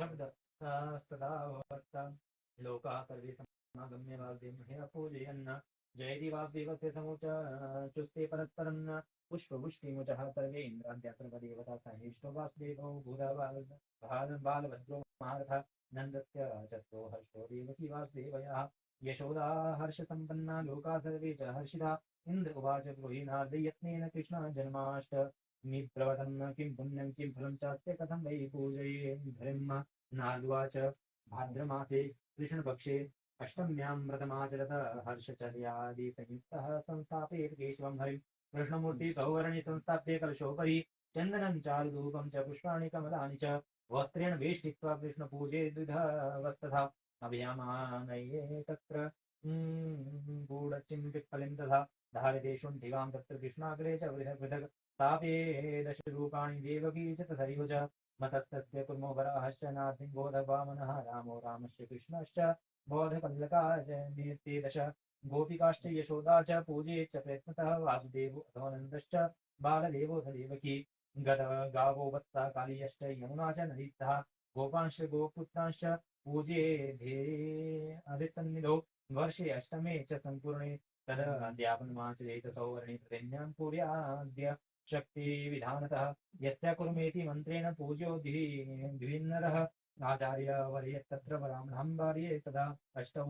शब्द तदा लोका सर्वे समागम्य वाग्देव पूजयन् जयति वाग्देवस्य समुच चुस्ते परस्परं पुष्पवृष्टिमुचः सर्वे इन्द्राद्यात्रदेवता सहेष्टो वासुदेवो बालभद्रो महारथः नन्दस्य चत्रो हर्षो देवकी वासुदेवयः यशोदा हर्षसम्पन्ना लोका सर्वे च हर्षिता इन्द्र उवाच गृहीणार्दयत्नेन कृष्ण जन्माष्टमी प्रवदन् किं पुण्यं किं फलं चास्ते कथं वै पूजये धरिं नारदुवाच भाद्रमासे कृष्णपक्षे अष्टम्यां व्रतमाचरत हर्षचर्यादि संयुक्तः संस्थापयेत् केशवं हरिं कृष्णमूर्ति सौवर्णि संस्थाप्य कलशोपरि चन्दनं चारुधूपं च पुष्पाणि कमलानि च वस्त्रेण वेष्टित्वा कृष्णपूजे द्विधवस्तथा अभयामानये तत्र गूढचिन्तिफलिं तथा धारिते शुण्ठिकां तत्र कृष्णाग्रे च पृथक् तापे दशरूपाणि देवकी च तथैव च मतस्तस्य कुर्मो वराहश्च नारसिंहो वामनः रामो रामश्च कृष्णश्च बोधकल्लका च दश गोपिकाश्च यशोदा च पूजेच्च प्रयत्नतः वासुदेवो अथोनन्दश्च बालदेवोऽथ देवकी गावो वत्सा कालियश्च यमुना च नदीतः गोपांश्च गोपुत्रांश्च पूजे अधिसन्निधौ वर्षे अष्टमे च सम्पूर्णे तदध्यापनमाचरेत सौवर्णे प्रतिज्ञां कुर्याद्य शक्तिविधानतः यस्य कुर्मेति मन्त्रेण पूज्यो द्विन्नरः आचार्यवर्यस्तत्र ब्राह्मणं वार्ये तदा अष्टौ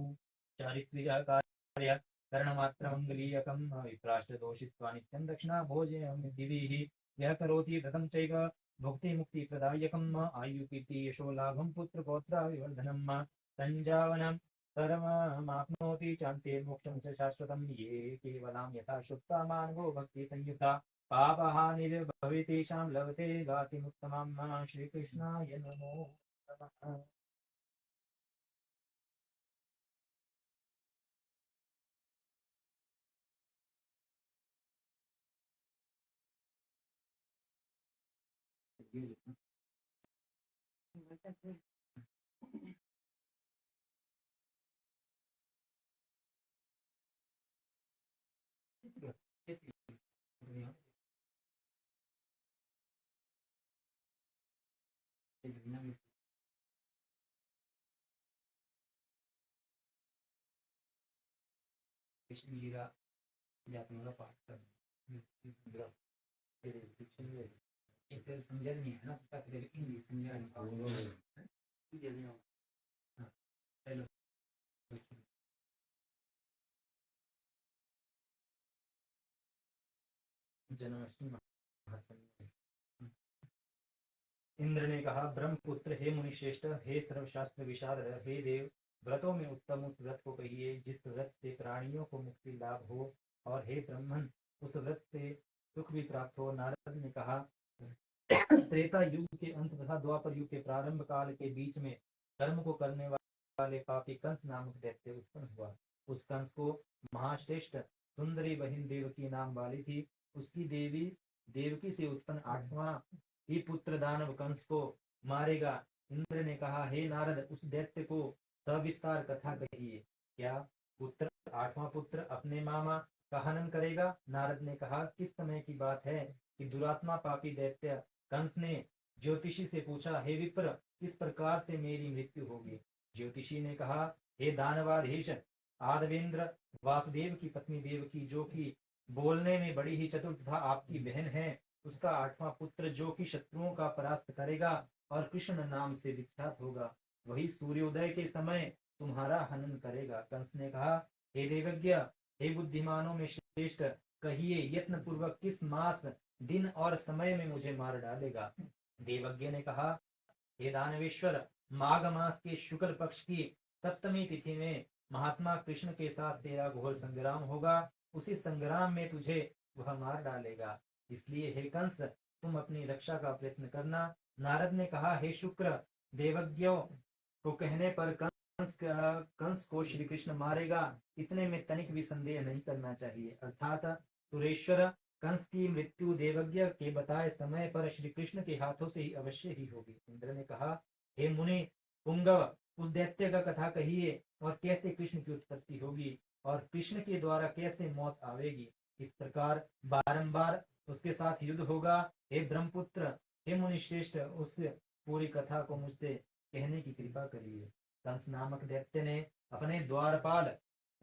चारित्रिकः कार्यः करणमात्रमङ्गलीयकं विप्राश्च दोषित्वा नित्यं दक्षिणा भोजनं दिविः यः करोति व्रतं चैव भुक्तिमुक्तिप्रदायकम् आयुकीर्ति यशो लाभं पुत्रपौत्राविवर्धनम् सञ्जावनं सर्वमाप्नोति चान्ते मोक्षं च शाश्वतं ये केवलां यथा शुक्ता मानवो भक्तिसंयुक्ता पापहानिर्भवे तेषां लभते गातिमुत्तमं श्रीकृष्णाय नमो नमः। कृष्णलीला यात्रा पाठ करना एक समझा नहीं है ना इंग्लिश समझा नहीं। हाँ, हेलो जन्माष्टमी इंद्र ने कहा ब्रह्मपुत्र हे मुनिश्रेष्ठ हे सर्वशास्त्र विशारद हे देव व्रतों में उत्तम उस व्रत को कहिए जिस व्रत से प्राणियों को मुक्ति लाभ हो और हे ब्रह्मन उस व्रत से सुख भी प्राप्त हो। नारद ने कहा त्रेता युग के अंत तथा द्वापर युग के प्रारंभ काल के बीच में कर्म को करने वाले पापी कंस नामक दैत्य उत्पन्न हुआ। उस कंस को महाश्रेष्ठ सुंदरी बहिन देवकी नाम वाली थी। उसकी देवी देवकी से उत्पन्न आठवां ही पुत्र दानव कंस को मारेगा। इंद्र ने कहा हे नारद उस दैत्य को सविस्तार कथा कहिए। क्या पुत्र आठवां पुत्र अपने मामा का हनन करेगा? नारद ने कहा किस समय की बात है कि दुरात्मा पापी दैत्य कंस ने ज्योतिषी से पूछा हे विप्र किस प्रकार से मेरी मृत्यु होगी? ज्योतिषी ने कहा हे दानवाधीश आदवेंद्र वासुदेव की पत्नी देवकी जो कि बोलने में बड़ी ही चतुर तथा आपकी बहन है उसका आठवां पुत्र जो कि शत्रुओं का परास्त करेगा और कृष्ण नाम से विख्यात होगा वही सूर्योदय के समय तुम्हारा हनन करेगा। कंस ने कहा हे देवज्ञ हे बुद्धिमानों में श्रेष्ठ कहिए यत्न पूर्वक किस मास दिन और समय में मुझे मार डालेगा? देवज्ञ ने कहा हे दानवेश्वर माघ मास के शुक्ल पक्ष की सप्तमी तिथि में महात्मा कृष्ण के साथ तेरा घोर संग्राम होगा। उसी संग्राम में तुझे वह मार डालेगा। इसलिए हे कंस तुम अपनी रक्षा का प्रयत्न करना। नारद ने कहा हे शुक्र देवज्ञों को कहने पर कंस को श्री कृष्ण मारेगा इतने में तनिक भी संदेह नहीं करना चाहिए। अर्थात सुरेश्वर कंस की मृत्यु देवज्ञ के बताए समय पर श्री कृष्ण के हाथों से ही अवश्य ही होगी। इंद्र ने कहा हे मुनि पुंगव उस दैत्य का कथा कहिए और कैसे कृष्ण की उत्पत्ति होगी और कृष्ण के द्वारा कैसे मौत आवेगी। इस प्रकार बारंबार उसके साथ युद्ध होगा। हे ब्रह्मपुत्र हे मुनि श्रेष्ठ उस पूरी कथा को मुझसे कहने की कृपा करिए। कंस नामक दैत्य ने अपने द्वारपाल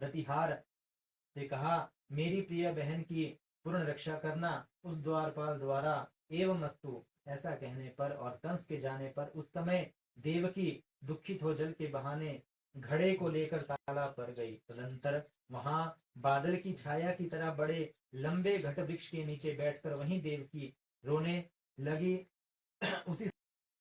प्रतिहार से कहा, मेरी प्रिय बहन की पूर्ण रक्षा करना। उस द्वारपाल द्वारा एवं अस्तु ऐसा कहने पर और कंस के जाने पर उस समय देवकी दुखित हो जल के बहाने घड़े को लेकर तालाब पर गई। तदंतर वहां बादल की छाया की तरह बड़े लंबे घट वृक्ष के नीचे बैठकर वहीं देवकी रोने लगी। उसी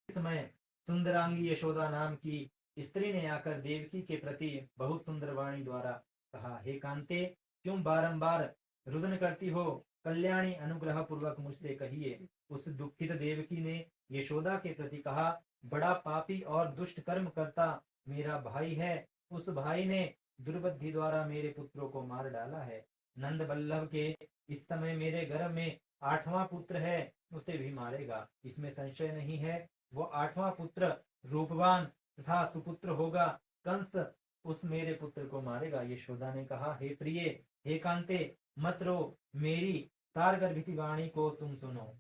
समय सुंदरांगी यशोदा नाम की स्त्री ने आकर देवकी के प्रति बहुत सुंदर वाणी द्वारा कहा, हे कांते, क्यों बारंबार रुदन करती हो? कल्याणी अनुग्रह पूर्वक मुझसे कहिए। उस दुखित देवकी ने यशोदा के प्रति कहा, बड़ा पापी और दुष्ट कर्म करता मेरा भाई है। उस भाई ने दुर्बुद्धि द्वारा मेरे पुत्रों को मार डाला है। नंद बल्लभ के इस समय मेरे गर्भ में 8वां पुत्र है, उसे भी मारेगा, इसमें संशय नहीं है। वो 8वां पुत्र रूपवान तथा सुपुत्र होगा। कंस उस मेरे पुत्र को मारेगा। यशोदा ने कहा, हे प्रिय, हे कांते, मत रो, मेरी सारगर्भित वाणी को तुम सुनो।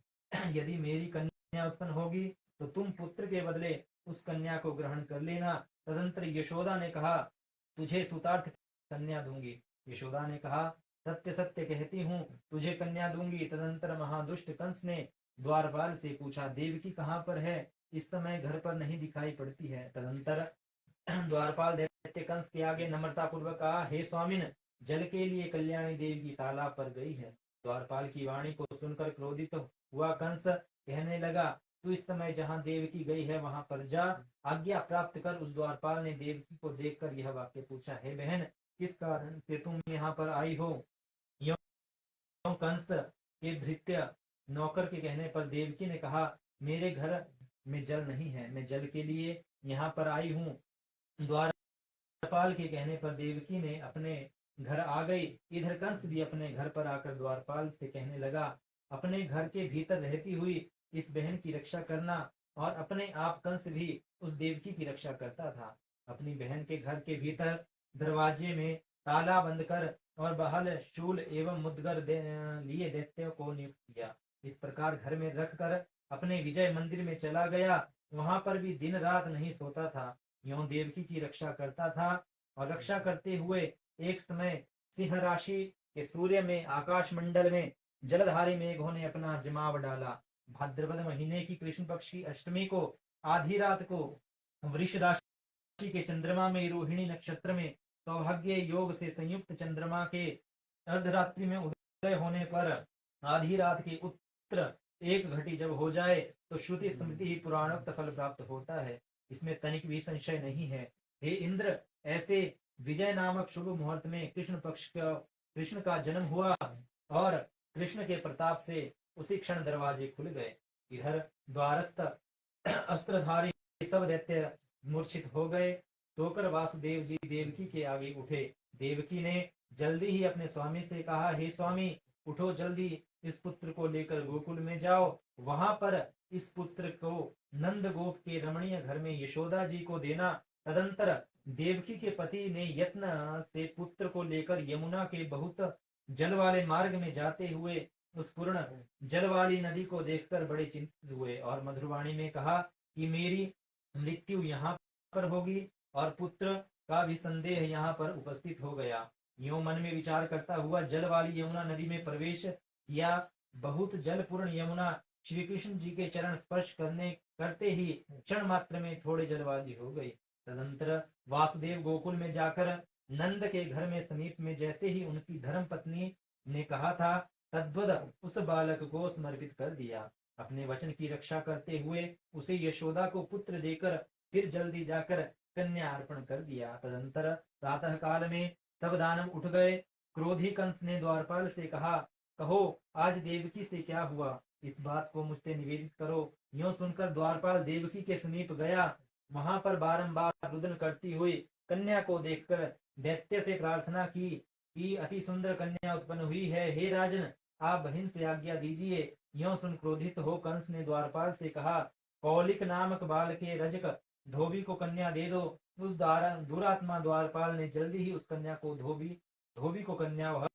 यदि मेरी कन्या उत्पन्न होगी तो तुम पुत्र के बदले उस कन्या को ग्रहण कर लेना। तदंतर यशोदा ने कहा, तुझे सुतार्थ कन्या दूंगी। यशोदा ने कहा, सत्य सत्य कहती हूँ, तुझे कन्या दूंगी। तदंतर महादुष्ट कंस ने द्वारपाल से पूछा, देवकी कहाँ पर है? इस समय घर पर नहीं दिखाई पड़ती है। तदंतर द्वारपाल दैत्य कंस के आगे नम्रता पूर्वक कहा, हे स्वामिन, जल के लिए कल्याणी देवी की तालाब पर गई है। द्वारपाल की वाणी को सुनकर क्रोधित हुआ कंस कहने लगा, तू इस समय जहाँ देवकी गई है वहां पर जा, आज्ञा प्राप्त कर। उस द्वारपाल ने देवकी को देखकर यह वाक्य पूछा, हे बहन, किस कारण से तुम यहाँ पर आई हो? कंस के भृत्य नौकर के कहने पर देवकी ने कहा, मेरे घर में जल नहीं है, मैं जल के लिए यहाँ पर आई हूँ। द्वारपाल के कहने पर देवकी ने अपने घर आ गई। इधर कंस भी अपने घर पर आकर द्वारपाल से कहने लगा, अपने घर के भीतर रहती हुई इस बहन की रक्षा करना। और अपने आप कंस भी उस देवकी की रक्षा करता था। अपनी बहन के घर के भीतर दरवाजे में ताला बंद कर और बहल शूल एवं मुदगर लिए दैत्यों को नियुक्त किया। इस प्रकार घर में रखकर अपने विजय मंदिर में चला गया। वहां पर भी दिन रात नहीं सोता था, यों देवकी की रक्षा करता था। और रक्षा करते हुए एक समय सिंह राशि के सूर्य में आकाश मंडल में जलधारी मेघों ने अपना जमाव डाला। भाद्रपद महीने की कृष्ण पक्ष की अष्टमी को आधी रात को वृष राशि के चंद्रमा में रोहिणी नक्षत्र में सौभाग्य योग से संयुक्त चंद्रमा के अर्धरात्रि में उदय होने पर आधी रात के उत्तर एक घटी जब हो जाए तो श्रुति स्मृति ही पुराणोक्त फल प्राप्त होता है, इसमें तनिक भी संशय नहीं है। हे इंद्र, ऐसे विजय नामक शुभ मुहूर्त में कृष्ण का जन्म हुआ और कृष्ण के प्रताप से उसी क्षण दरवाजे खुल गए। इधर द्वारस्थ अस्त्रधारी सब दैत्य मूर्छित हो गए। सोकर वासुदेव जी देवकी के आगे उठे। देवकी ने जल्दी ही अपने स्वामी से कहा, हे स्वामी, उठो, जल्दी इस पुत्र को लेकर गोकुल में जाओ। वहां पर इस पुत्र को नंद गोप के रमणीय घर में यशोदा जी को देना। तदंतर देवकी के पति ने यत्न से पुत्र को लेकर यमुना के बहुत जल वाले मार्ग में जाते हुए उस पूर्ण जल वाली नदी को देखकर बड़े चिंतित हुए और मधुरवाणी में कहा कि मेरी मृत्यु यहाँ पर होगी और पुत्र का भी संदेह यहाँ पर उपस्थित हो गया। यूं मन में विचार करता हुआ जल वाली यमुना नदी में प्रवेश किया। बहुत जल पूर्ण यमुना श्री कृष्ण जी के चरण स्पर्श करते ही क्षण मात्र में थोड़े जल वाली हो गई। तदंतर वासुदेव गोकुल में जाकर नंद के घर में समीप में जैसे ही उनकी धर्म पत्नी ने कहा था, तद्वद उस बालक को समर्पित कर दिया। अपने वचन की रक्षा करते हुए उसे यशोदा को पुत्र देकर फिर जल्दी जाकर कन्या अर्पण कर दिया। तदंतर प्रातः काल में सब दानव उठ गए। क्रोधी कंस ने द्वारपाल से कहा, कहो, आज देवकी से क्या हुआ? इस बात को मुझसे निवेदित करो। यूं सुनकर द्वारपाल देवकी के समीप गया। वहां पर बारंबार रुदन करती हुई कन्या को देखकर दैत्य से प्रार्थना की कि अति सुंदर कन्या उत्पन्न हुई है, हे राजन, आप बहन से आज्ञा दीजिए। यूं सुन क्रोधित हो कंस ने द्वारपाल से कहा, कौलिक नामक बाल के रजक धोबी को कन्या दे दो। उस दुरात्मा द्वारपाल ने जल्दी ही उस कन्या को धोबी को कन्या वह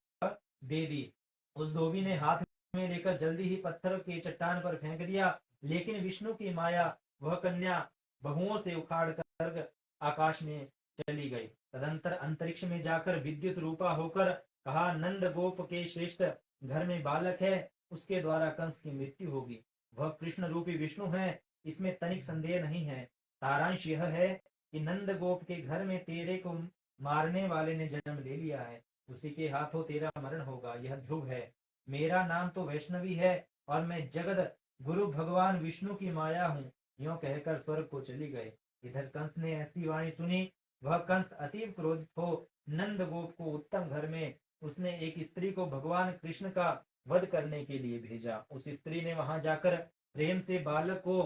दे दी। उस धोबी ने हाथ में लेकर जल्दी ही पत्थर के चट्टान पर फेंक दिया, लेकिन विष्णु की माया वह कन्या बहुओं से उखाड़ कर आकाश में चली गई। तदंतर अंतरिक्ष में जाकर विद्युत रूपा होकर कहा, नंद गोप के श्रेष्ठ घर में बालक है, उसके द्वारा कंस की मृत्यु होगी। वह कृष्ण रूपी विष्णु है, इसमें तनिक संदेह नहीं है। सारांश यह है कि नंद गोप के घर में तेरे को मारने वाले ने जन्म ले लिया है, उसी के हाथों तेरा मरण होगा, यह ध्रुव है। मेरा नाम तो वैष्णवी है और मैं जगत गुरु भगवान विष्णु की माया हूँ। यों कहकर स्वर्ग को चली गए। इधर कंस ने ऐसी वाणी सुनी। वह कंस अतीव क्रोधित हो नंद गोप को उत्तम घर में उसने एक स्त्री को भगवान कृष्ण का वध करने के लिए भेजा। उस स्त्री ने वहां जाकर प्रेम से बालक को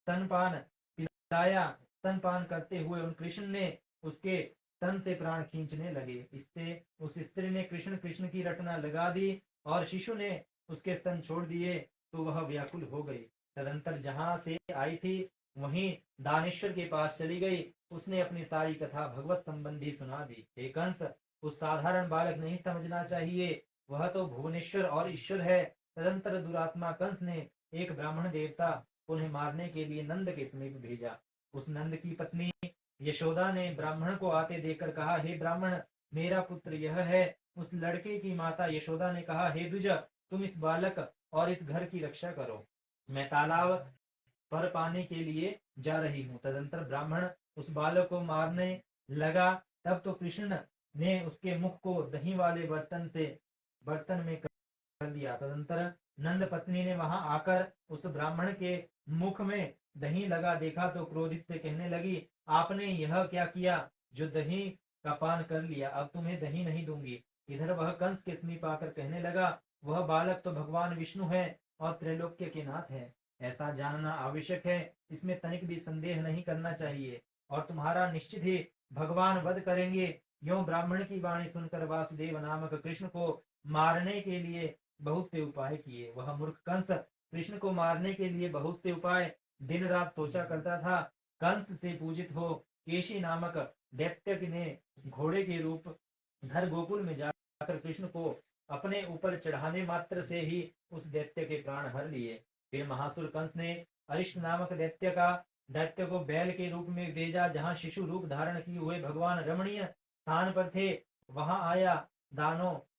स्तनपान पिलाया। स्तनपान करते हुए उन कृष्ण ने उसके स्तन से प्राण खींचने लगे। इससे उस स्त्री ने कृष्ण कृष्ण की रटना लगा दी और शिशु ने उसके स्तन छोड़ दिए तो वह व्याकुल हो गई। तदंतर जहां से आई थी वहीं दानेश्वर के पास चली गई। उसने अपनी सारी कथा भगवत संबंधी सुना दी। हे कंस, उस साधारण बालक नहीं समझना चाहिए, वह तो भुवनेश्वर और ईश्वर है। तदंतर दुरात्मा कंस ने एक ब्राह्मण देवता उन्हें मारने के लिए नंद के समीप भेजा। उस नंद की पत्नी यशोदा ने ब्राह्मण को आते देखकर कहा, हे ब्राह्मण, मेरा पुत्र यह है। उस लड़के की माता यशोदा ने कहा, हे द्विज, तुम इस बालक और इस घर की रक्षा करो, मैं तालाब पर पाने के लिए जा रही हूँ। तदंतर ब्राह्मण उस बालक को मारने लगा। तब तो कृष्ण ने उसके मुख को दही वाले बर्तन में कर दिया। तदंतर नंद पत्नी ने वहां आकर उस ब्राह्मण के मुख में दही लगा देखा तो क्रोधित से कहने लगी, आपने यह क्या किया जो दही का पान कर लिया, अब तुम्हें दही नहीं दूंगी। इधर वह कंस के समीप आकर कहने लगा, वह बालक तो भगवान विष्णु है और त्रैलोक्य के नाथ है, ऐसा जानना आवश्यक है, इसमें तनिक भी संदेह नहीं करना चाहिए और तुम्हारा निश्चित ही भगवान वध करेंगे। यों ब्राह्मण की वाणी सुनकर वासुदेव नामक कृष्ण को मारने के लिए बहुत से उपाय किए। वह मूर्ख कंस कृष्ण को मारने के लिए बहुत से उपाय दिन रात सोचा करता था। कंस से पूजित हो केशी नामक दैत्य ने घोड़े के रूप धर गोकुल में जाकर कृष्ण को अपने ऊपर चढ़ाने मात्र से ही उस दैत्य के प्राण हर लिए। फिर महासुर कंस ने अरिष्ट नामक दैत्य को बैल के रूप में भेजा। जहाँ शिशु रूप धारण किए हुए भगवान रमणीय स्थान पर थे वहां आया।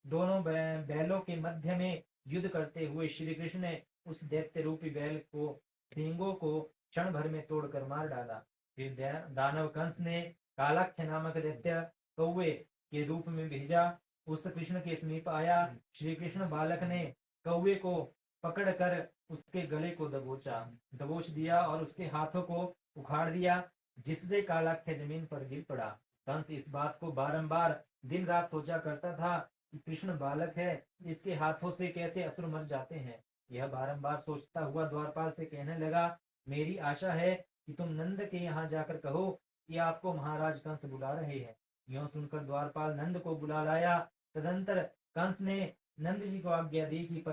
दोनों बैलों के मध्य में युद्ध करते हुए श्री कृष्ण ने उस दैत्य रूपी बैल को सींगों को क्षण भर में तोड़कर मार डाला। फिर दानव कंस ने कालाख्य नामक दैत्य कौवे के रूप में भेजा। उस कृष्ण के समीप आया। श्री कृष्ण बालक ने कौवे को पकड़कर उसके गले को दबोच दिया और उसके हाथों को उखाड़ दिया, जिससे कालाख्य जमीन पर गिर पड़ा। कंस इस बात को बारंबार दिन रात सोचा करता था कि कृष्ण बालक है, इसके हाथों से कैसे असुर मर जाते हैं। यह बारंबार सोचता हुआ द्वारपाल से कहने लगा, मेरी आशा है कि तुम नंद के यहाँ जाकर कहो कि आपको महाराज कंस बुला रहे हैं। यों सुनकर द्वारपाल नंद को बुला लाया। तदंतर कंस ने नंद जी को आज्ञा दी कि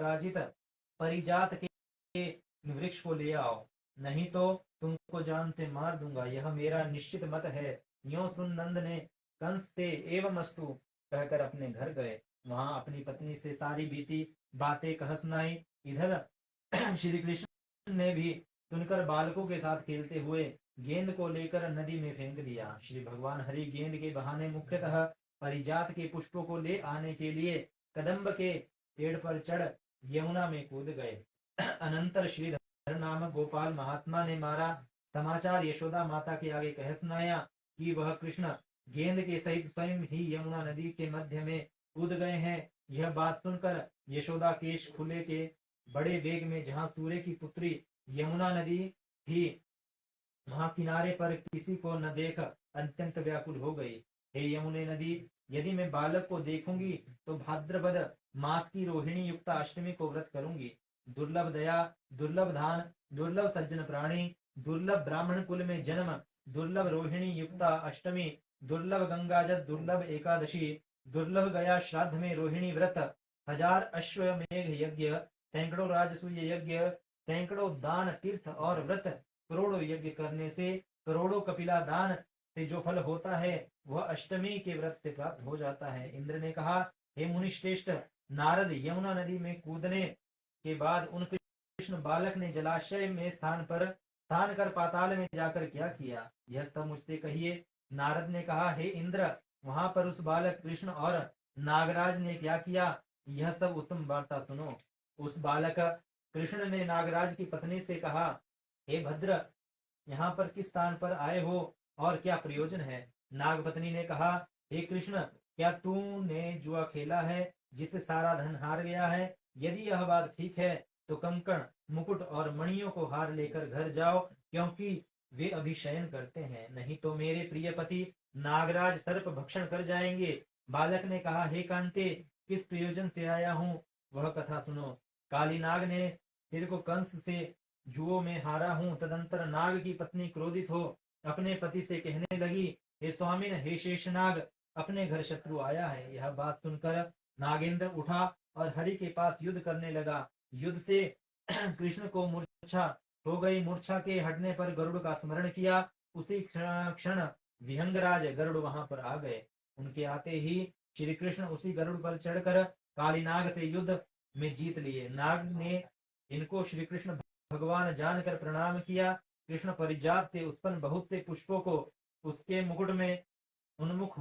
परिजात के वृक्ष को ले आओ, नहीं तो तुमको जान से मार दूंगा, यह मेरा निश्चित मत है। यों सुन नंद ने कंस से एवं अस्तु कहकर अपने घर गए। वहां अपनी पत्नी से सारी बीती बातें कह सुनाई। इधर श्री कृष्ण ने भी सुनकर बालकों के साथ खेलते हुए गेंद को लेकर नदी में फेंक दिया। श्री भगवान हरि गेंद के बहाने मुख्यतः परिजात के पुष्पों को ले आने के लिए कदम्ब के पेड़ पर चढ़ यमुना में कूद गए। अनंतर श्रीधर नामक गोपाल महात्मा ने मारा समाचार यशोदा माता के आगे कह सुनाया कि वह कृष्ण गेंद के सहित स्वयं ही यमुना नदी के मध्य में कूद गए हैं। यह बात सुनकर यशोदा केश खुले के बड़े वेग में जहाँ सूर्य की पुत्री यमुना नदी थी वहां किनारे पर किसी को न देख अत्यंत व्याकुल हो गई। हे यमुने नदी, यदि मैं बालक को देखूंगी तो भाद्रपद मास की रोहिणी युक्त अष्टमी को व्रत करूंगी। दुर्लभ दया, दुर्लभ धान, दुर्लभ सज्जन प्राणी, दुर्लभ ब्राह्मण कुल में जन्म, दुर्लभ रोहिणी युक्त अष्टमी, दुर्लभ गंगाजल, दुर्लभ एकादशी, दुर्लभ गया श्राद्ध में रोहिणी व्रत, 1000 अश्वमेघ यज्ञ, सैकड़ों राजसूय यज्ञ, सैकड़ों दान तीर्थ और व्रत, करोड़ों यज्ञ करने से, करोड़ों कपिला दान से जो फल होता है वह अष्टमी के व्रत से प्राप्त हो जाता है। इंद्र ने कहा, हे मुनि श्रेष्ठ, नारद यमुना नदी में कूदने के बाद उन कृष्ण बालक ने जलाशय में स्थान स्थान कर पाताल में जाकर क्या किया, यह सब मुझसे कहिए। नारद ने कहा, हे इंद्र, वहां पर उस बालक कृष्ण और नागराज ने क्या किया, यह सब उत्तम वार्ता सुनो। उस बालक कृष्ण ने नागराज की पत्नी से कहा, हे भद्र, यहाँ पर किस स्थान पर आए हो और क्या प्रयोजन है। नागपत्नी ने कहा, हे कृष्ण, क्या तूने जुआ खेला है जिससे सारा धन हार गया है। यदि यह बात ठीक है तो कंकण, मुकुट और मणियों को हार लेकर घर जाओ, क्योंकि वे अभी शयन करते हैं, नहीं तो मेरे प्रिय पति नागराज सर्प भक्षण कर जाएंगे। बालक ने कहा, हे कांते, किस प्रयोजन से आया हूँ वह कथा सुनो। काली नाग ने तेरे को कंस से जुओ में हारा हूँ। तदंतर नाग की पत्नी क्रोधित हो अपने पति से कहने लगी, हे स्वामिन, हे शेषनाग, अपने घर शत्रु आया है। यह बात सुनकर नागेंद्र उठा और हरि के पास युद्ध करने लगा। युद्ध से कृष्ण को मूर्छा हो गई। मूर्छा के हटने पर गरुड़ का स्मरण किया। उसी क्षण विहंगराज गरुड़ वहां पर आ गए। उनके आते ही श्री कृष्ण उसी गरुड़ पर चढ़कर कालीनाग से युद्ध में जीत लिए। नाग ने इनको श्री कृष्ण भगवान जानकर प्रणाम किया। कृष्ण परिजात से उत्पन्न बहुत से पुष्पों को उसके मुकुट में उन्मुख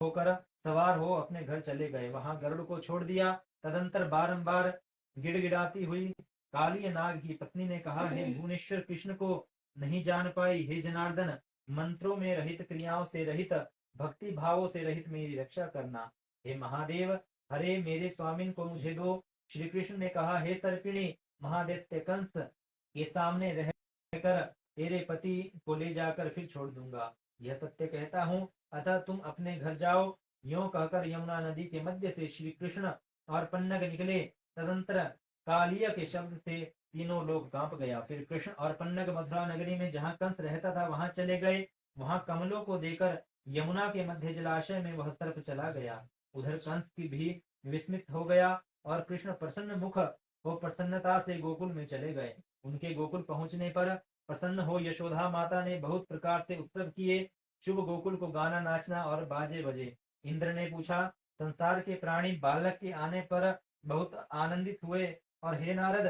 होकर सवार हो अपने घर चले गए। वहां गरुड़ को छोड़ दिया। तदंतर बारंबार गिड़गिड़ाती हुई काली नाग की पत्नी ने कहा, हे भुवनेश्वर, कृष्ण को नहीं जान पाई। हे जनार्दन, मंत्रों में रहित, क्रियाओं से रहित, भक्ति भावों से रहित मेरी रक्षा करना। हे महादेव, हरे मेरे स्वामिन को मुझे दो। श्री कृष्ण ने कहा, हे सर्पिणी, महादैत्य कंस के सामने रहकर तेरे पति को ले जाकर फिर छोड़ दूंगा। यह सत्य कहता हूँ, अतः तुम अपने घर जाओ। यों कहकर यमुना नदी के मध्य से श्री कृष्ण और पन्नग निकले। तदंतर कालिया के शब्द से तीनों लोग कांप गया। फिर कृष्ण और पन्नग मथुरा नगरी में जहाँ कंस रहता था वहां चले गए। वहां कमलों को देकर यमुना के मध्य जलाशय में वह सर्प चला गया। उधर कंस की भी विस्मित हो गया और कृष्ण प्रसन्न मुख हो प्रसन्नता से गोकुल में चले गए। उनके गोकुल पहुंचने पर प्रसन्न हो यशोदा माता ने बहुत प्रकार से उत्सव किए। शुभ गोकुल को गाना, नाचना और बाजे बजे। इंद्र ने पूछा, संसार के प्राणी बालक के आने पर बहुत आनंदित हुए, और हे नारद,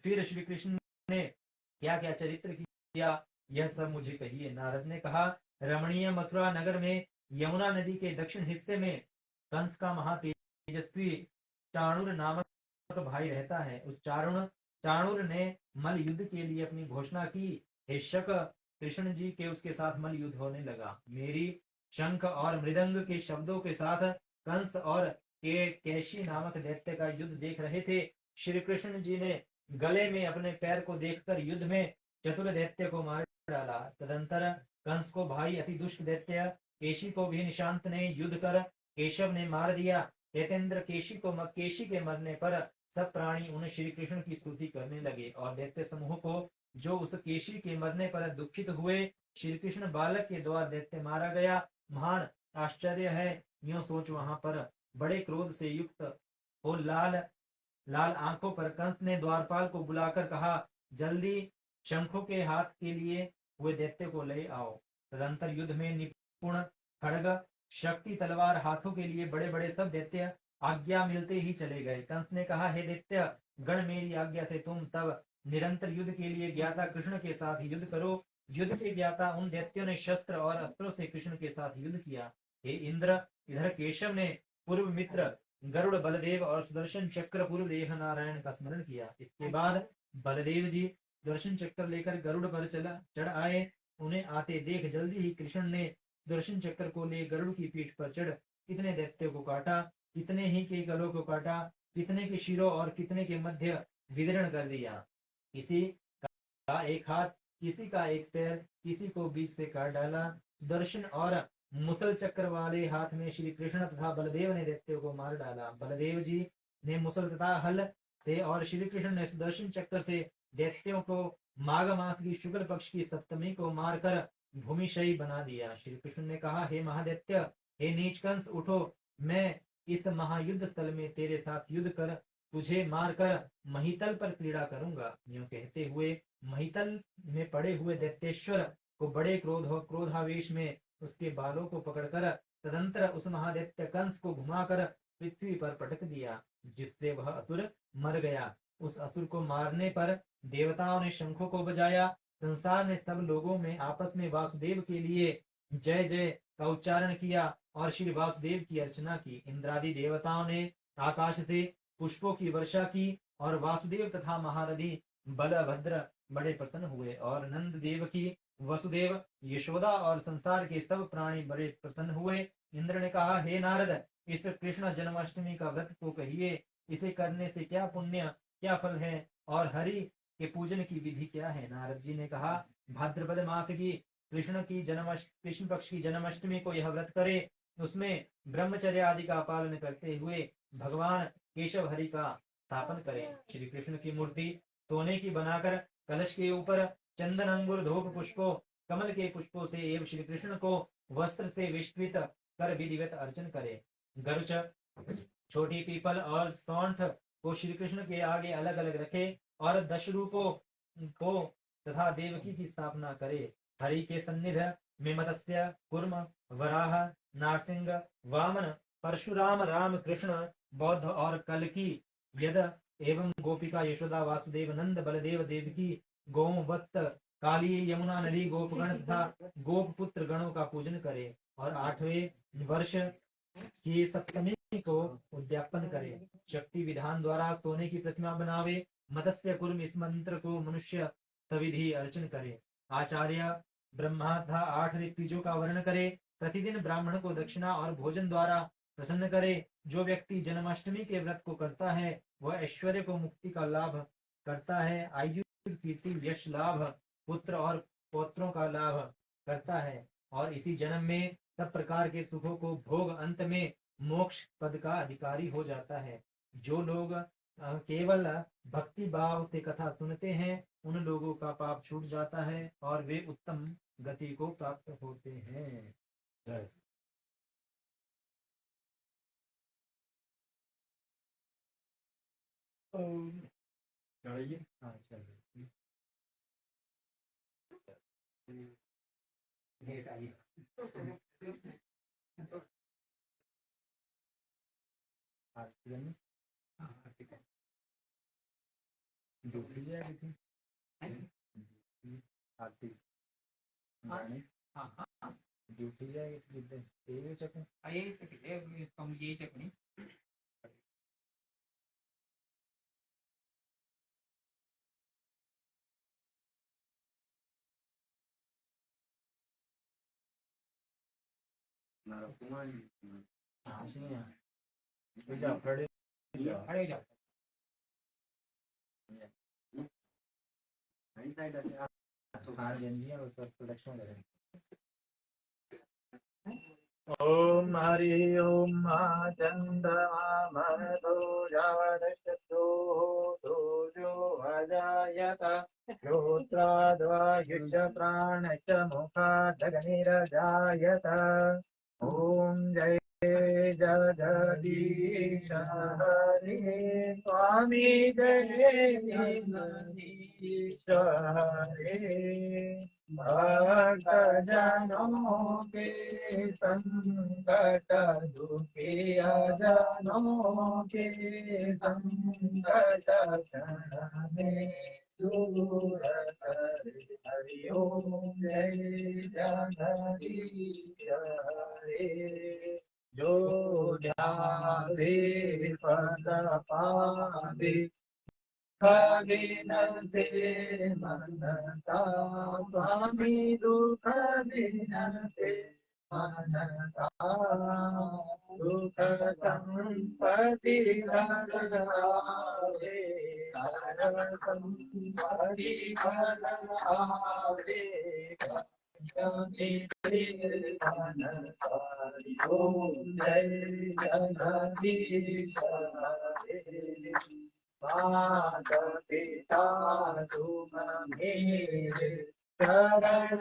फिर श्री कृष्ण ने क्या क्या चरित्र किया, यह सब मुझे कहिए। नारद ने कहा, रमणीय मथुरा नगर में यमुना नदी के दक्षिण हिस्से में कंस का महातेजस्वी चाणूर नामक भाई रहता है। उस चाणूर ने मल युद्ध के लिए अपनी घोषणा की। हे शक, कृष्ण जी के उसके साथ मल युद्ध होने लगा। मेरी शंख और मृदंग के शब्दों के साथ कंस और केशी नामक दैत्य का युद्ध देख रहे थे। श्री कृष्ण जी ने गले में अपने पैर को देखकर युद्ध में चतुर दैत्य को मार डाला। तदंतर कंस को भाई अति दुष्ट दैत्य केशी को भी निशांत ने युद्ध कर केशव ने मार दिया। दैतेंद्र केशी के मरने पर सब प्राणी उन श्री कृष्ण की स्तुति करने लगे, और दैत्य समूह को जो उस केशी के मरने पर दुखित हुए। श्री कृष्ण बालक के द्वारा दैत्य मारा गया। महान आश्चर्य है। यूं सोच वहां पर बड़े क्रोध से युक्त हो लाल लाल आंखों पर कंस ने द्वारपाल को बुलाकर कहा, जल्दी शंखों के हाथ के लिए हुए दैत्य को ले आओ। तदंतर युद्ध में निपुण खड़ग, शक्ति, तलवार हाथों के लिए बड़े बड़े सब दैत्य आज्ञा मिलते ही चले गए। कंस ने कहा, हे दैत्य गण, मेरी आज्ञा से तुम तब निरंतर युद्ध के लिए ज्ञाता कृष्ण के साथ युद्ध करो। युद्ध के ज्ञाता उन दैत्यों ने शस्त्र और अस्त्रों से कृष्ण के साथ युद्ध किया। हे इंद्र, इधर केशव ने पूर्व मित्र गरुड़, बलदेव और सुदर्शन चक्र पूर्व देह नारायण का स्मरण किया। इसके बाद बलदेव जी सुदर्शन चक्र लेकर गरुड़ पर चढ़ आए। उन्हें आते देख जल्दी ही कृष्ण ने सुदर्शन चक्र को ले गरुड़ की पीठ पर चढ़ कितने दैत्यों को काटा, कितने ही के गलों को काटा, कितने के शिरों और कितने के मध्य विदीर्ण कर दिया। किसी का एक हाथ, किसी का एक पैर, किसी को बीच से काट डाला। सुदर्शन और मुसल चक्र वाले हाथ में श्री कृष्ण तथा बलदेव ने दैत्यों को मार डाला। बलदेव जी ने मुसल तथा हल से और श्री कृष्ण ने सुदर्शन चक्र से दैत्यों को माघ मास की शुक्ल पक्ष की सप्तमी को मारकर भूमिशयी बना दिया। श्री कृष्ण ने कहा, हे महादैत्य, हे नीच कंस, उठो, मैं इस महायुद्ध स्थल में तेरे साथ युद्ध कर तुझे मारकर महितल पर क्रीड़ा करूंगा। यूं कहते हुए महितल में पड़े हुए दैत्येश्वर को बड़े क्रोधावेश में उसके बालों को पकड़कर तदंतर उस महादैत्य कंस को घुमाकर पृथ्वी पर पटक दिया, जिससे वह असुर मर गया। उस असुर को मारने पर देवताओं ने शंखों को बजाया, संसार ने सब लोगों में आपस में वासुदेव के लिए जय जय का उच्चारण किया और श्री वासुदेव की अर्चना की। इंद्रादि देवताओं ने आकाश से पुष्पों की वर्षा की और वासुदेव तथा महारथी बलभद्र बड़े प्रसन्न हुए और नंद देव की वसुदेव यशोदा और संसार के सब प्राणी बड़े प्रसन्न हुए। इंद्र ने कहा, हे नारद, इस कृष्ण जन्माष्टमी का व्रत को कहिए, इसे करने से क्या पुण्य क्या फल है और हरि के पूजन की विधि क्या है। नारद जी ने कहा, भाद्रपद मास की कृष्ण पक्ष की जन्माष्टमी को यह व्रत करे, उसमें ब्रह्मचर्य आदि का पालन करते हुए भगवान केशव हरि का स्थापन करे। श्री कृष्ण की मूर्ति सोने की बनाकर कलश के ऊपर चंदन अंगुर धूप पुष्पों कमल के पुष्पों से एवं श्री कृष्ण को वस्त्र से विस्तृत कर विधिवत अर्चन करे। गरुच, छोटी पीपल और सौंठ को श्री कृष्ण के आगे अलग अलग रखे और 10 रूपों को तथा देवकी की स्थापना करे। हरि के सन्निध में मत्स्य, कुर्म, वराह, नारसिंह, वामन, परशुराम, राम, कृष्ण, बौद्ध और कल्कि यद एवं गोपिका यशोदा, वासुदेव, नंद, बलदेव, देवकी, गौ, वत्स, काली, यमुना नदी, गोपगण तथा गोप पुत्र गणों का पूजन करे और 8वें वर्ष की सप्तमी को उद्यापन करे। शक्ति विधान द्वारा सोने की प्रतिमा बनावे। मत्स्य कुर्म इस मंत्र को मनुष्य सविधि अर्चन करे। आचार्य ब्रह्मा था 8 ऋत्विजों का वर्णन करे। प्रतिदिन ब्राह्मण को दक्षिणा और भोजन द्वारा प्रसन्न करे। जो व्यक्ति जन्माष्टमी के व्रत को करता है वह ऐश्वर्य को मुक्ति का लाभ करता है, आयु, कीर्ति, यश लाभ, पुत्र और पौत्रों का लाभ करता है और इसी जन्म में सब प्रकार के सुखों को भोग अंत में मोक्ष पद का अधिकारी हो जाता है। जो लोग केवल भक्ति भाव से कथा सुनते हैं उन लोगों का पाप छूट जाता है और वे उत्तम गति को प्राप्त होते हैं। चलिए, हाँ चलिए, लेट आइए। आरती में आरती का दूसरी जाएगी थी आरती गाने ड्यूटी जाएगी यही चकनी यही चकनी कम यही चकनी हाँ सही है जाओ खड़े जाओ हाँ जंजियां उस पर प्रोडक्शन करें। ओम हरि ओम चंद्रमा मधु जावदशो दोजो अजायत श्रोत्राद्वायुष प्राणश्च मुखादग्निरजायत। ओम जय जगदीश हरि स्वामी जय जगदीश हरि भक्त जनों के संकट दुखिया जनों के संकट क्षण में दूर कर हरि ओम जय जगदीश हरे। जो ध्यावे पद पावे विनते मनता स्वामी दुख विनते मनता दुख संपत्ति घर आवे हर संपत्ति घर आवे ओम जय जगदीश हरे। मात पिता तुम मेरे शरण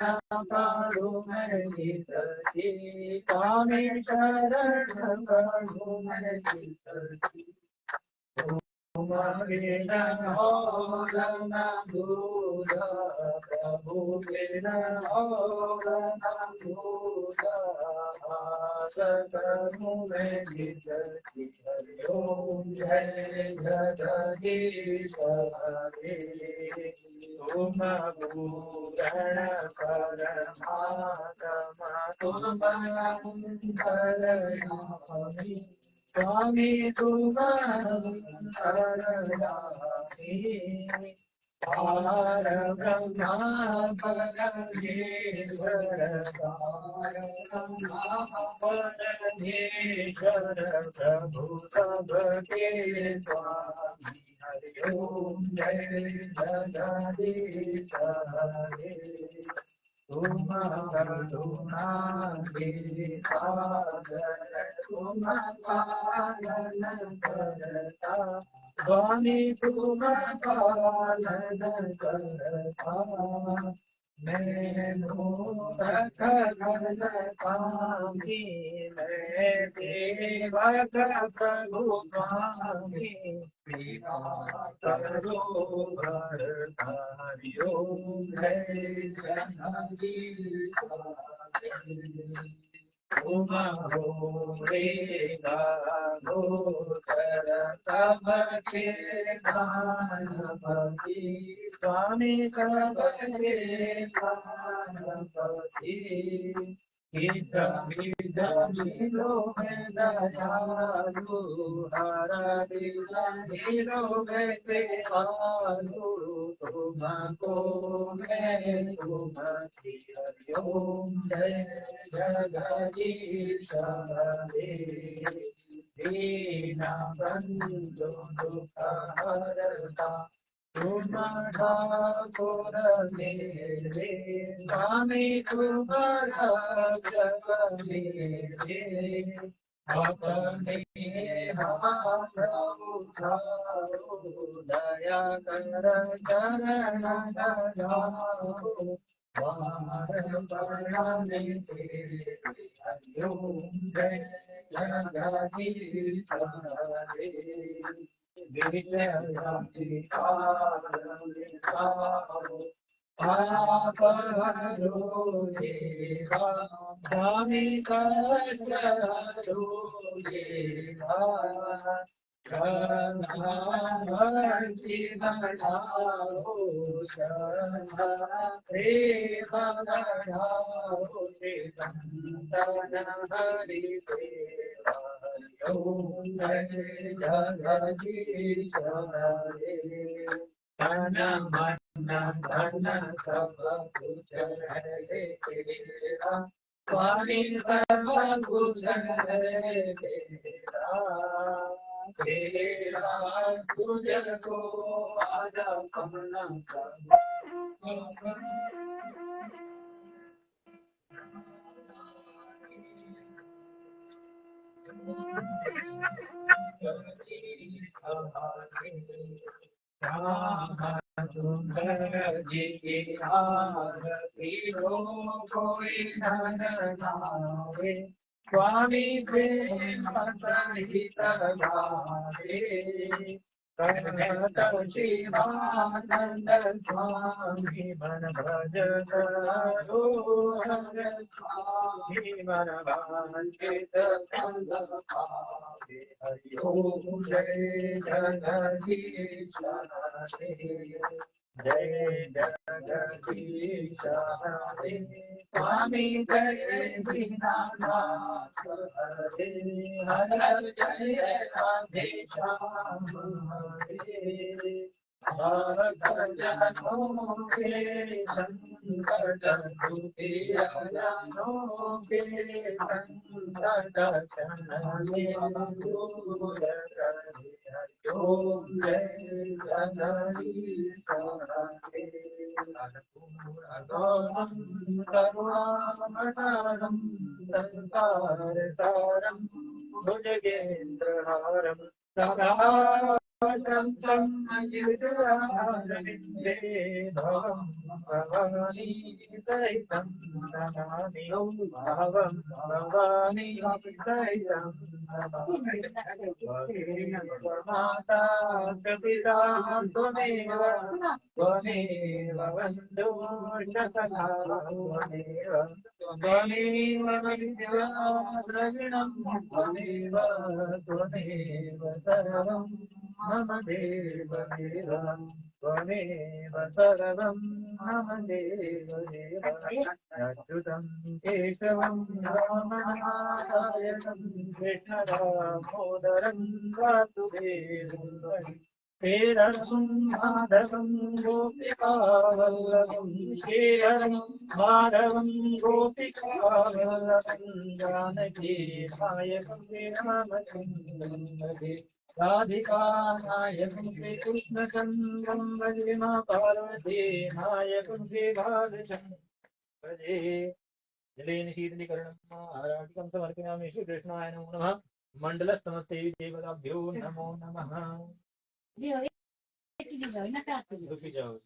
करुणि सती स्वामी शरण करुणि सती। मगेन और न दूध प्रभु बिन और न दूध आस करूं मैं जिस की हरिओम जय जगदीश हरे तुम पूरण परमात्मा तुम अंतर्यामी स्वामी तुम अंतर्यामी पार ब्रह्मा परमेश्वर पार ब्रह्मा परमेश्वर प्रभु सबके स्वामी हरि ओम जय जगदीश हरे तुम करुणा सागर तुम पालन करता स्वामी तुम पालन करता मैं मूरख घन स्वामी मैं सेवक प्रभु स्वामी कृपा करो भरता हरि ओम जय जगदीश तुम होएगा गोचर सबके दानपति स्वामी सबके दानपति विध विध मिलो है दयालु हर दिल मिलो है सेवालु तुमको मैं तुम हरि ओम जय जगदीश हरे दीन बंधु दुख हरता तुम ठाकुर मेरे स्वामी तुम्हारा जग मेरे अपने हाथ उठाओ दया कर चरण लगाओ वार बढ़ाने तेरे हरि ओम जय जगदीश हरे आप हरो देवा स्वामी करो देवा भक्ति बढ़ाओ श्रद्धा प्रेम बढ़ाओ संतन हरि सेवा ओम जय जगदीश हरे तन मन धन सब कुछ है तेरा स्वामी सब कुछ है तेरा तुझको आज अपना सुंदर जी की आरती हो कोई नर नावे स्वामी प्रेम सहित गावे कहत शिवानंद स्वामी मन भज करो हर स्वामी मन वांछित फल पावे हरि ओम जय जगदीश हरे जय जगदीश हरे स्वामी जय दीनानाथ हरे हर जय राधे श्याम हरे जनों के संकट दुखी जनों के संकट क्षण में दूर करे हरि ओम जय जगदीश हरे कर्पूरगौरं करुणावतारं संसारसारं भुजगेन्द्रहारं सदा वसन्तं युजरारविन्दे भवं भवानी सहितं नमामि भवं भवानी सहितं नमामि माता पिता त्वमेव त्वमेव बन्धु सखा त्वमेव त्वमेव विद्या द्रविणं त्वमेव त्वमेव सर्वं मम देवदेव त्वमेव सर्वं मम देवदेव अच्युतं केशवं रामनारायणं कृष्णदामोदरं वासुदेवं श्रीधरं माधवं गोपिकावल्लभं श्रीधरं माधवं गोपिकावल्लभं जानकी नायकं श्रीरामचन्द्रं भजे राधिका नायकं श्रीकृष्णचन्द्रं भजे मा पार्वती नायकं श्रीबालचन्द्रं भजे जलेन शीतलीकरणं आराधिकं समर्पयामि श्रीकृष्णाय नमो नमः मण्डलस्तमस्ते देवताभ्यो नमो नमः रुक जाओ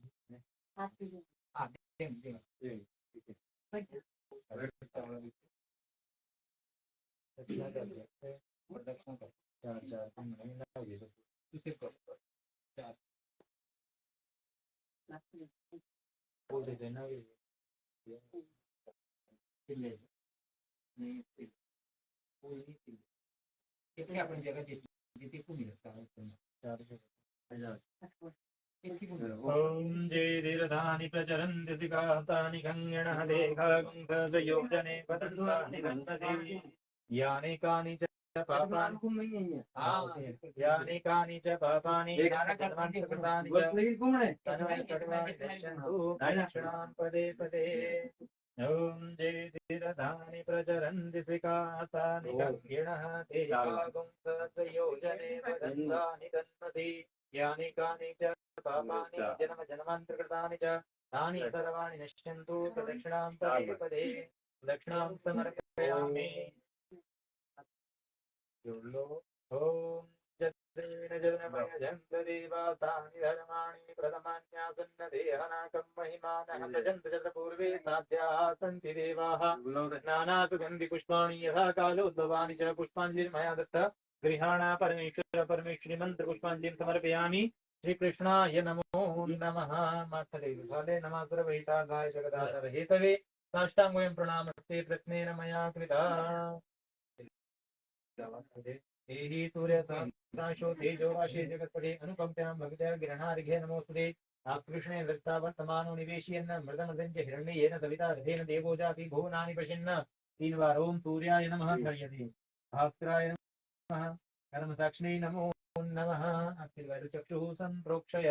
कितने अपन जगह जीती को मिलता है ॐ जय धीरधानि प्रचरन्ति सिकातानि गङ्गणः देखागुंसयोजने पतन्तानि गन्नति यानेकानि च पापानि यानेकानि च पापानि कृतानि दक्षिणान् पदे पदे ॐ जय धीरधानि प्रचरन्ति सिकातानि गङ्गणः देखागुंसयोजने पतन्तानि गन्नति यानेकानि च पापानि जन्म जन्मान्तरकृतानि च तानि सर्वाणि नश्यन्तु प्रदक्षिणां पदे पदे दक्षिणां समर्पयामि ॐ जत्रेण जन्मय जन्तदेवातानि धर्माणि प्रथमान्यासन्न देहनाकं महिमानः भजन्त शतपूर्वे साध्याः सन्ति देवाः नानासुगन्धिपुष्पाणि यथा कालोद्भवानि च पुष्पाञ्जलिर्मया दत्तः गृहाणा परमेश्वर परमेश्वरी मन्त्रपुष्पाञ्जलिं समर्पयामि श्रीकृष्णाय नमो नमः मातले नमः सर्वहितार्थाय जगदाधार हेतवे साष्टांगोऽयं प्रणामस्ते प्रश्नेन मया कृता देहि सूर्य सहस्रांशो तेजो राशि जगत्पते अनुकंप्यां भगवत्या गिरणार्घ्ये नमोस्तुते कृष्णे दृष्टा वर्तमानो निवेशयन् मृतमृतञ्च हिरण्येन सविता रथेन देवो जाति भुवनानि पश्यन् तीन बार ओम सूर्याय नमः हर्यते भास्कराय नमः कर्मसाक्षिणे नमो नमः अखिलचक्षुः सम्प्रोक्षय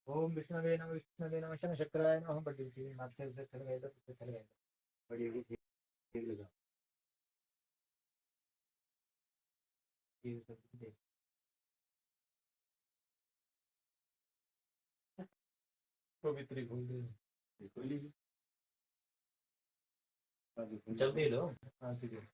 ओम विष्णवे नमः शनशक्राय नमः बड़ी मात्रे से चल गए बड़ी लगा ये सब देख पवित्र खोली जल्दी लो हाँ ठीक है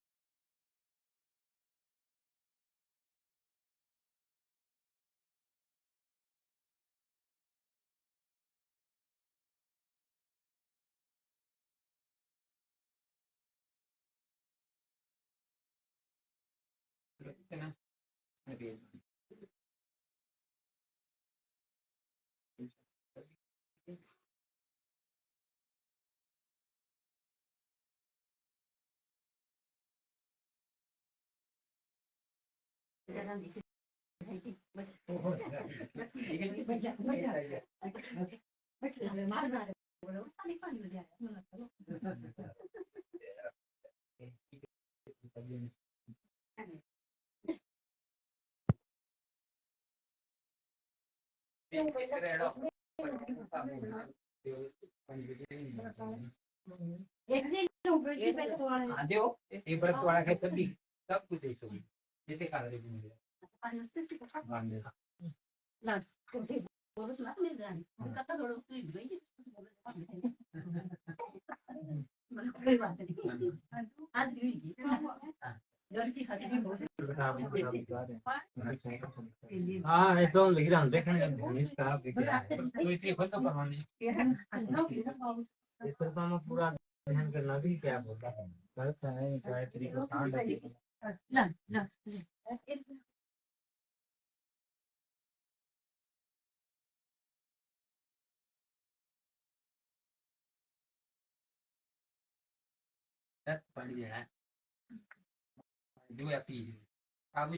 सभी सब कुछ जितने खा रहे हाँ ये तो लिख रहा हूँ देखने इसका आप लिख रहा है तो इतनी खुद तो करवानी इस पर तो हमें पूरा ध्यान करना भी क्या होता है गलत है गायत्री को शांत पड़ गया है 2 या 3